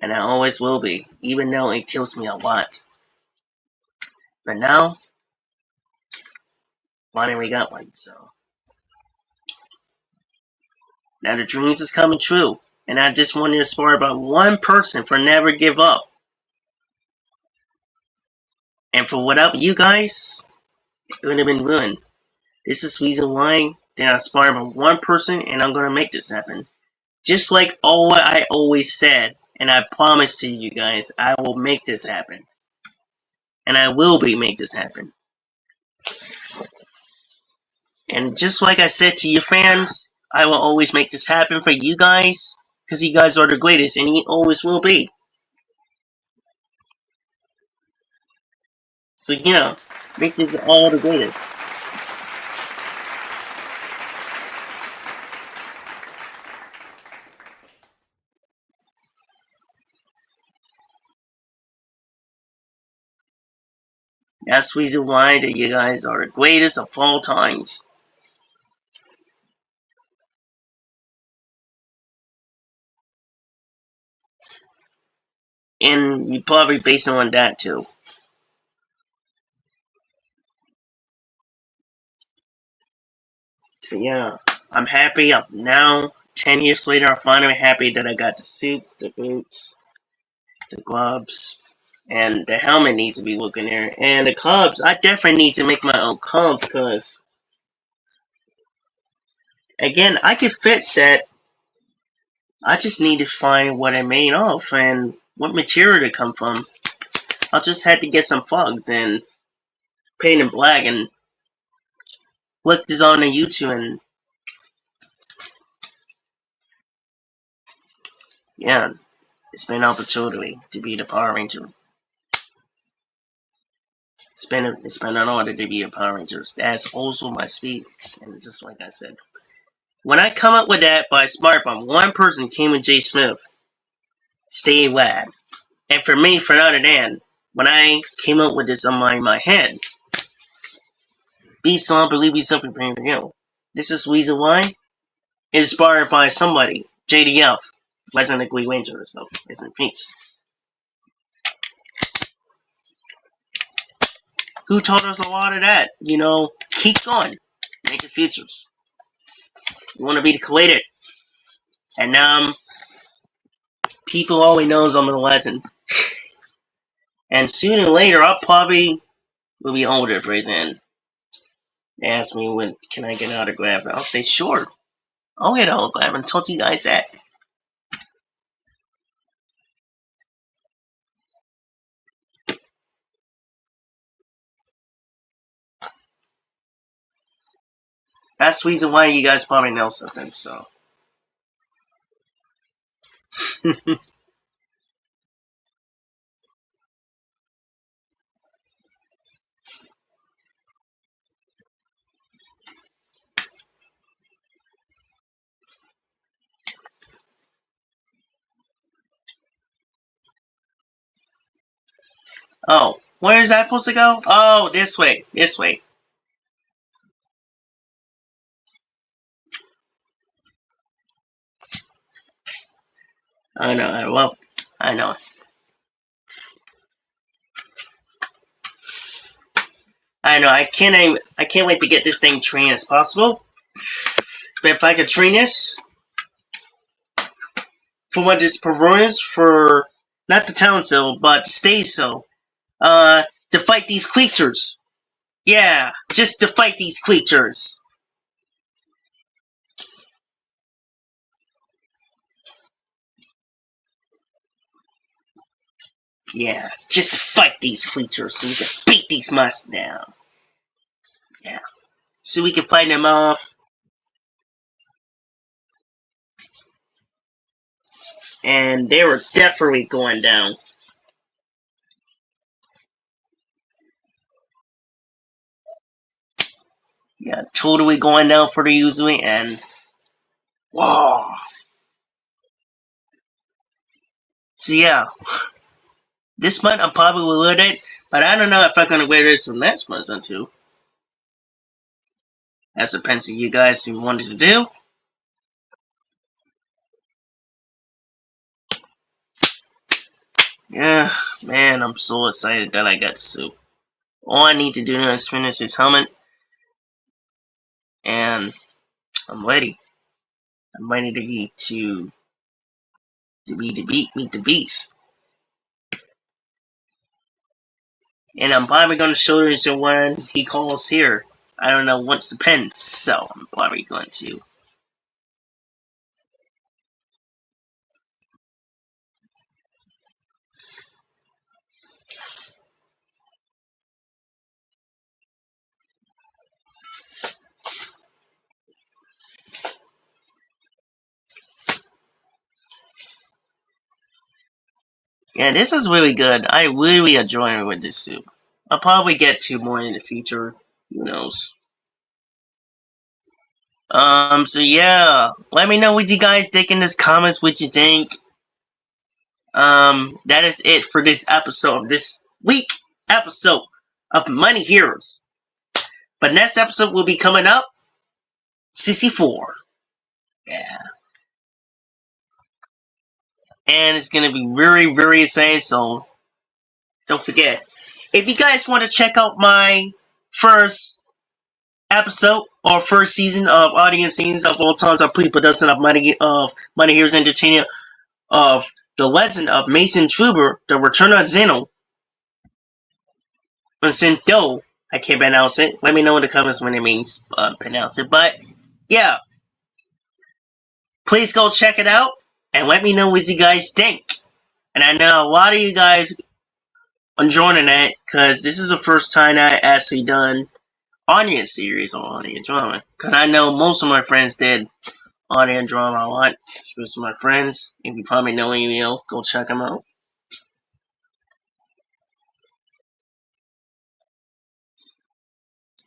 And I always will be, even though it kills me a lot. But now, finally got one, so. Now the dreams is coming true. And I just want to inspire about one person for never give up. And for without you guys, it would have been ruined. This is the reason why that I inspire about one person, and I'm gonna make this happen. Just like all what I always said, and I promise to you guys, I will make this happen. And I will make this happen. And just like I said to your fans, I will always make this happen for you guys, because you guys are the greatest, and you always will be. So, Make this all the greatest. That's the reason why that you guys are the greatest of all times. And you probably base it on that too. So yeah, I'm happy. I'm now 10 years later. I'm finally happy that I got the suit, the boots, the gloves, and the helmet needs to be looking there. And the clubs, I definitely need to make my own clubs because again, I can fix that. I just need to find what I made off and what material to come from. I'll just have to get some plugs and paint them black and look this on the YouTube and yeah, it's been an opportunity to be the Power Ranger. It's been an honor to be a Power Ranger. That's also my speaks, and just like I said, when I come up with that by smartphone, one person came with Jay Smith, stay wag. And for me, for another Dan, when I came up with this on my head, be some believe be something for you. This is the reason why. Inspired by somebody, JDF, wasn't a Green Ranger, so it's in peace. Who taught us a lot of that? Keep going, make it futures. You want to be created, and people always knows I'm a legend. And sooner or later, I'll probably will be older, for example. They ask me when can I get an autograph, I'll say sure. I'll get an autograph and told you guys that. That's the reason why you guys probably know something. So, oh, where is that supposed to go? Oh, this way, this way. I know. I know. I know. I can't wait to get this thing trained as possible. But if I could train this for what this performance for not the talent so, but the stage so, to fight these creatures. Yeah, just to fight these creatures. Yeah, just to fight these creatures so we can beat these monsters down. Yeah, so we can fight them off. And they were definitely going down. Yeah, totally going down for the Uzui and whoa. So yeah, this month I'm probably will wear it, but I don't know if I'm gonna wear this for next month or two. That's depends on you guys who wanted to do. Yeah, man, I'm so excited that I got the suit. All I need to do now is finish his helmet, and I'm ready. I'm ready meet the beast. And I'm probably gonna show you the one he calls here. I don't know what's the pen, so I'm probably going to. Yeah, this is really good. I really enjoy it with this suit. I'll probably get two more in the future. Who knows? So yeah, let me know what you guys think in the comments. What you think. That is it for this episode of this week episode of Money Heroes. But next episode will be coming up, 64. Yeah, and it's gonna be very, very exciting. So don't forget, if you guys want to check out my first episode or first season of audience scenes of all times of pre-production of Money Heroes Entertainment of The Legend of Mason Truber, The Return of Zeno, and Sinto. I can't pronounce it. Let me know in the comments when it means pronounce it. But yeah, please go check it out and let me know what you guys think. And I know a lot of you guys are joining it because this is the first time I actually done audience series on audience drama. Because I know most of my friends did audience drama a lot, especially my friends. If you probably know any, go check them out.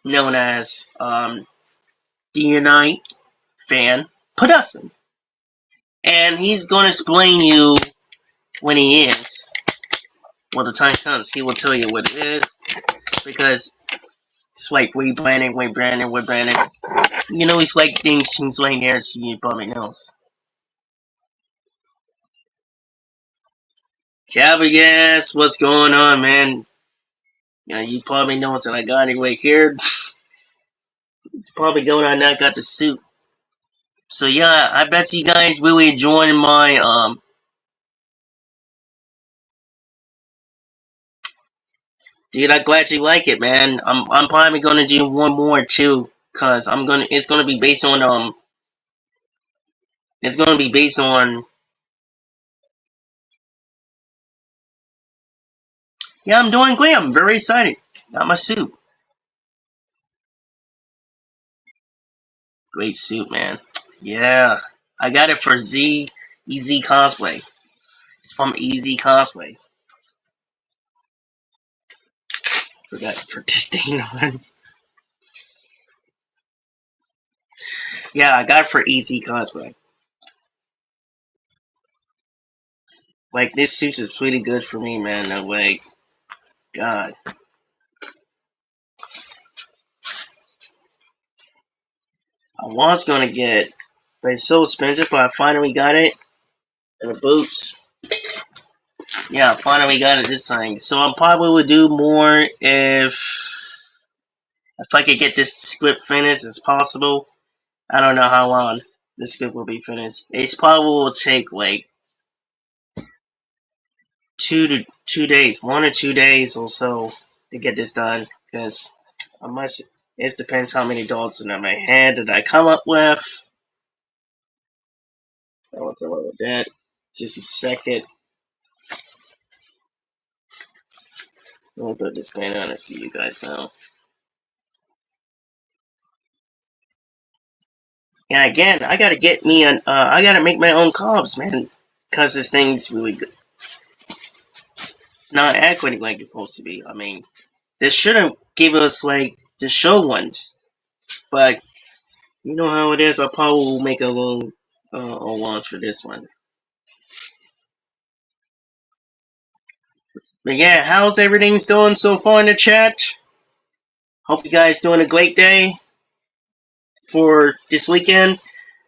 Known as DNI Fan Production. And he's going to explain you when he is. When the time comes, he will tell you what it is. Because it's like rebranding. You know, it's like things change right there, so you probably knows. Cabbagas, what's going on, man? Yeah, you probably know that I got it right here. It's probably going on. I got the suit. So yeah, I bet you guys really enjoying my Dude, I'm glad you like it, man. I'm probably gonna do one more too, cause it's gonna be based on it's gonna be based on yeah, I'm doing great. I'm very excited. Got my suit. Great suit, man. Yeah. I got it for Easy Cosplay. It's from Easy Cosplay. Forgot to put this thing on. Yeah, I got it for Easy Cosplay. Like this suit is pretty good for me, man. No way. God. I was gonna get it, but it's so expensive, but I finally got it. And the boots. Yeah, finally got it this time. So I probably would do more if I could get this script finished as possible. I don't know how long the script will be finished. It's probably will take like 2 days, 1 or 2 days or so to get this done. Because I must. It depends how many dogs in my head that I come up with. I will come up with that. Just a second. I'll put this guy on and see you guys now. Yeah, again, I gotta get me an. I gotta make my own cobs, man, because this thing's really good. It's not accurate like it's supposed to be. I mean, they shouldn't give us like the show ones, but you know how it is. I probably will make a launch for this one. But yeah, how's everything going so far in the chat? Hope you guys doing a great day for this weekend.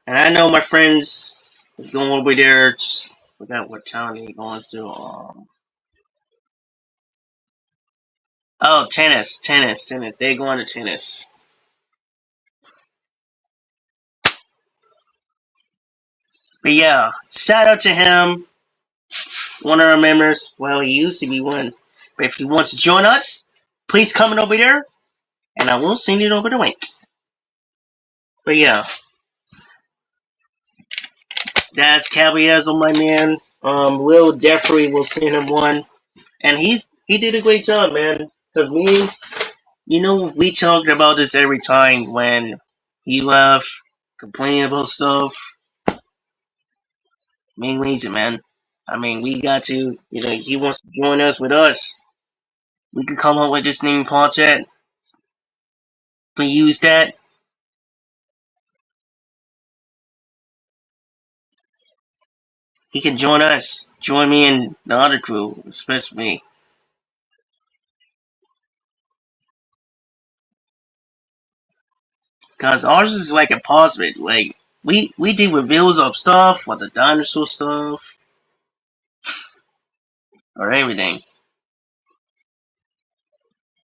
And I know my friends is going over there. Just forgot what town they going to. Oh, tennis. They going to tennis. But yeah, shout out to him, one of our members. Well, he used to be one. But if he wants to join us, please come over there, and I will send it over the link. But yeah, that's Caballeros on my man. Will definitely will send him one, and he did a great job, man. Cause we talked about this every time when he left, complaining about stuff. Main reason, man. I mean, we got to, he wants to join us with us. We could come up with this name project. We use that. He can join us. Join me and the other crew, especially me. Cause ours is like a positive. Like we do reviews of stuff, like the dinosaur stuff, or everything.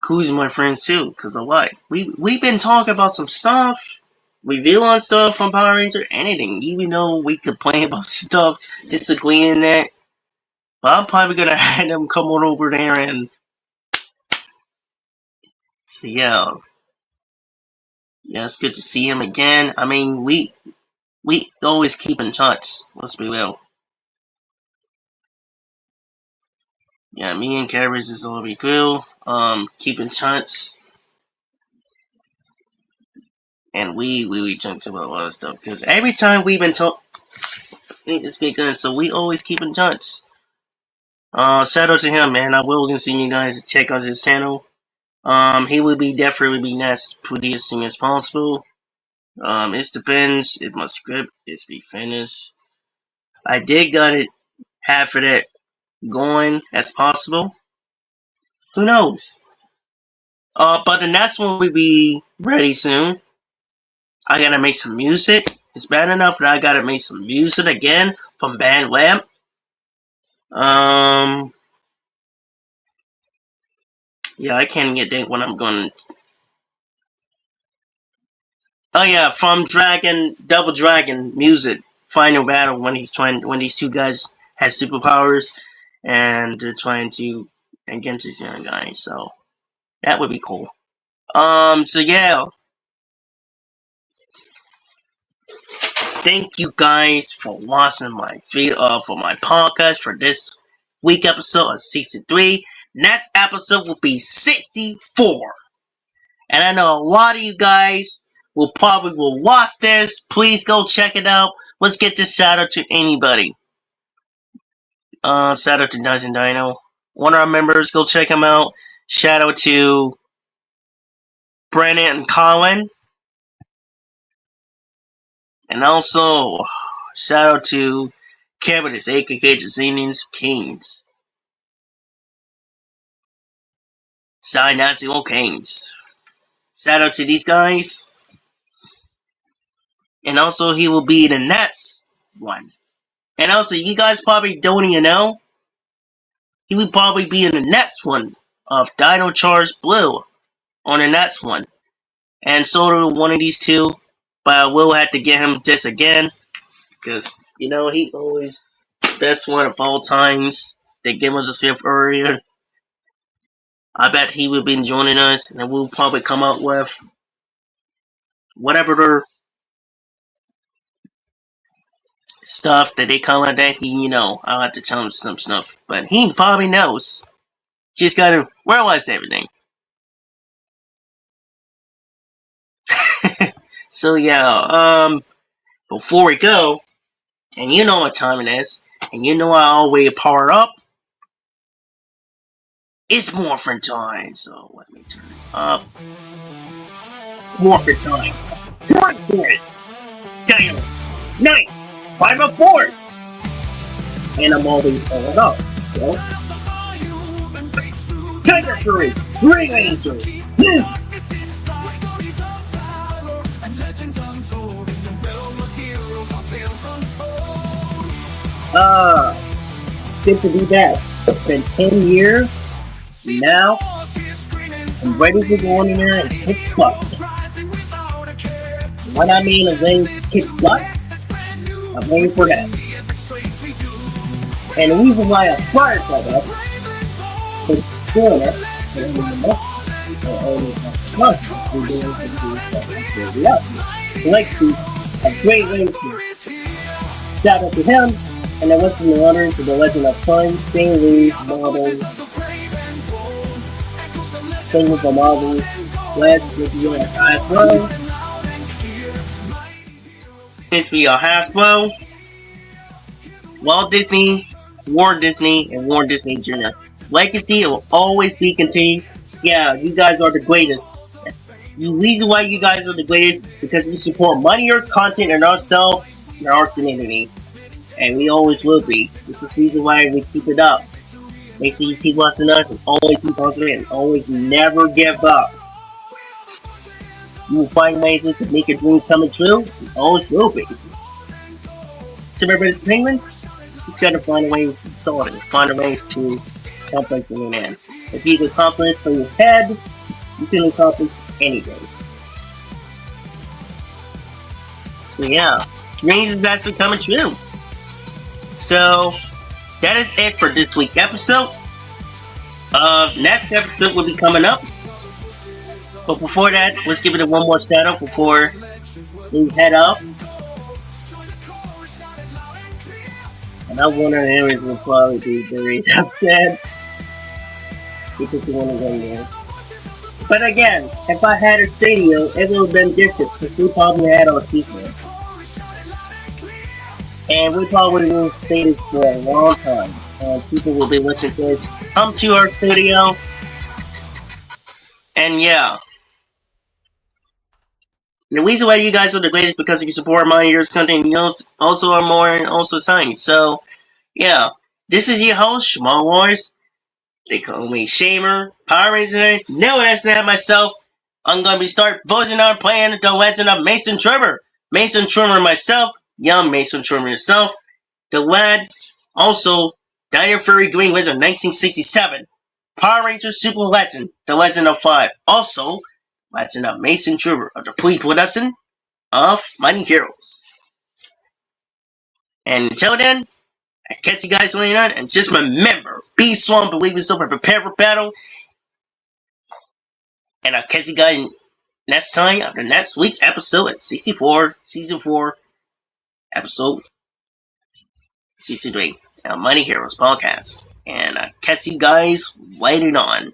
Who's my friends too? Cause of what? We've been talking about some stuff, reviewing stuff from Power Ranger, anything. Even though we complain about stuff, disagreeing that. But I'm probably gonna have them come on over there and so yeah, it's good to see him again. I mean, we always keep in touch. Let's be real. Yeah, me and Carries is already cool. Keep in touch, and we talk about a lot of stuff because every time we've been talking, it's been good. So we always keep in touch. Shout out to him, man. I will gonna see you guys check out his channel. He will be definitely be next pretty as soon as possible. It depends if my script is be finished. I did got it half of it going as possible. Who knows? But the next one will be ready soon. I gotta make some music. It's bad enough that I gotta make some music again from Band Lamp. Um, yeah, I can't get think when I'm going. Oh yeah, from Dragon, Double Dragon music. Final battle when when these two guys have superpowers and they're trying to against these young guys. So that would be cool. So yeah, thank you guys for watching my video for my podcast for this week episode of 63. Next episode will be 64. And I know a lot of you guys will watch this. Please go check it out. Let's get this shout out to anybody. Shout out to Dyson Dino. One of our members, go check him out. Shout out to Brandon and Colin. And also, shout out to Cabinet, aka Jazinians Kings. Sorry, Nazi Kings. Shout out to these guys. And also, he will be the next one. And also, you guys probably don't even know, he will probably be in the next one of Dino Charge Blue on the next one. And so do one of these two. But I will have to get him this again. Because, he always best one of all times. They gave us a sip earlier. I bet he will be joining us. And we'll probably come up with whatever their stuff that they come out that I'll have to tell him some stuff. But he probably knows. Just gotta realize everything. So yeah, before we go, and you know what time it is, and you know I always power up, it's Morphin time. So let me turn this up. It's Morphin time. Force Force! Dino! Night! 5 of Force! And I'm always powered up. So, Tiger Fury! Green Ranger! Good to be back. It's been 10 years. Now, I'm ready to go in there and kick butt. What I mean is they kick butt, I'm waiting for that. And the reason why I started for that is doing it, and a great way to shout out to him. And I went from the honor to the Legend of Fun, Sting Lee, Marvel, Sting with the Marvel, Last with the Hasbro. This be Hasbro, Walt Disney, Warren Disney, and Warren Disney Jr. legacy will always be continued. Yeah, you guys are the greatest. The reason why you guys are the greatest because you support Money Earth content and ourselves and our community. And we always will be. This is the reason why we keep it up. Make sure you keep watching us and always keep on and always never give up. You will find ways to make your dreams come true. You always will be. So everybody's penguins, you gotta find a way to solve it. Find a ways to accomplish the man. If you can accomplish from your head, you can accomplish anything. So yeah, dreams is actually coming true. So that is it for this week's episode. Next episode will be coming up. But before that, let's give it one more setup before we head up. And I wonder Aries will probably be very upset because he want to go there. But again, if I had a studio, it would have been different because we probably had our secret. And we probably will stay this for a long time. And people will be listening to us. Come to our studio. And yeah. The reason why you guys are the greatest is because you support my year's content. You also are more and also signs. So, yeah. This is your host, Small Wars. They call me Shamer, Power Ranger. No, that's not myself. I'm gonna be start voicing on playing the legend of Mason Trevor. Mason Trevor myself. Young Mason Trevor himself. The lad. Also, Dino Fury Green Wizard 1967. Power Ranger Super Legend. The Legend of 5. Also, Legend of Mason Trevor of the Fleet Production of Mighty Heroes. And until then, I catch you guys later on, and just remember, be strong, believe in yourself, and prepare for battle. And I'll catch you guys next time after next week's episode at 64, Season 4, Episode 63, Mighty Heroes Podcast. And I'll catch you guys later on.